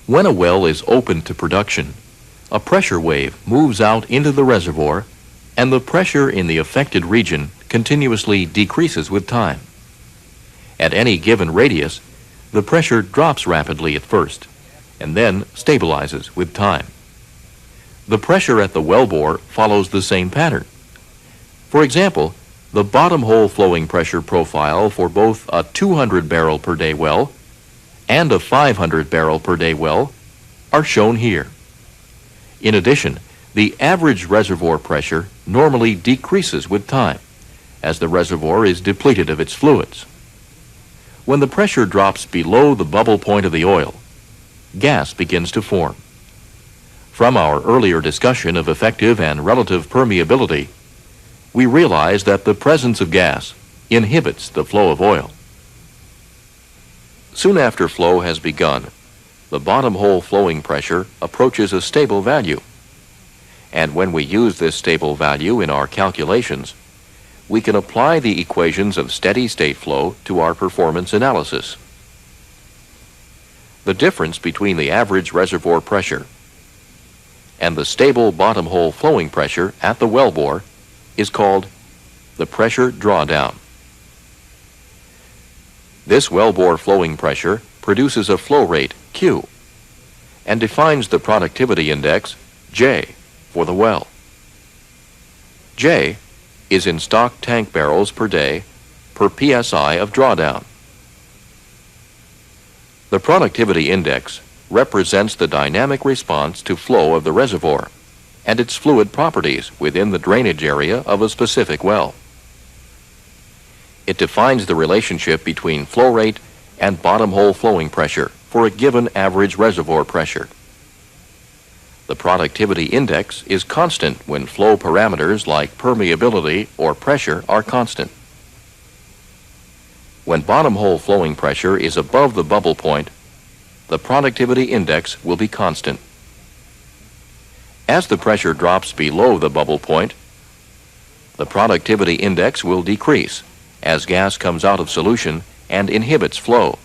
When a well is opened to production, a pressure wave moves out into the reservoir, and the pressure in the affected region continuously decreases with time. At any given radius, the pressure drops rapidly at first, and then stabilizes with time. The pressure at the wellbore follows the same pattern. For example, the bottom hole flowing pressure profile for both a 200 barrel per day well and a 500 barrel per day well are shown here. In addition, the average reservoir pressure normally decreases with time as the reservoir is depleted of its fluids. When the pressure drops below the bubble point of the oil, gas begins to form. From our earlier discussion of effective and relative permeability, we realize that the presence of gas inhibits the flow of oil. Soon after flow has begun, the bottom hole flowing pressure approaches a stable value. And when we use this stable value in our calculations, we can apply the equations of steady state flow to our performance analysis. The difference between the average reservoir pressure and the stable bottom hole flowing pressure at the wellbore is called the pressure drawdown. This wellbore flowing pressure produces a flow rate, Q, and defines the productivity index, J, for the well. J is in stock tank barrels per day per PSI of drawdown. The productivity index represents the dynamic response to flow of the reservoir and its fluid properties within the drainage area of a specific well. It defines the relationship between flow rate and bottom hole flowing pressure for a given average reservoir pressure. The productivity index is constant when flow parameters like permeability or pressure are constant. When bottom hole flowing pressure is above the bubble point, the productivity index will be constant. As the pressure drops below the bubble point, the productivity index will decrease as gas comes out of solution and inhibits flow.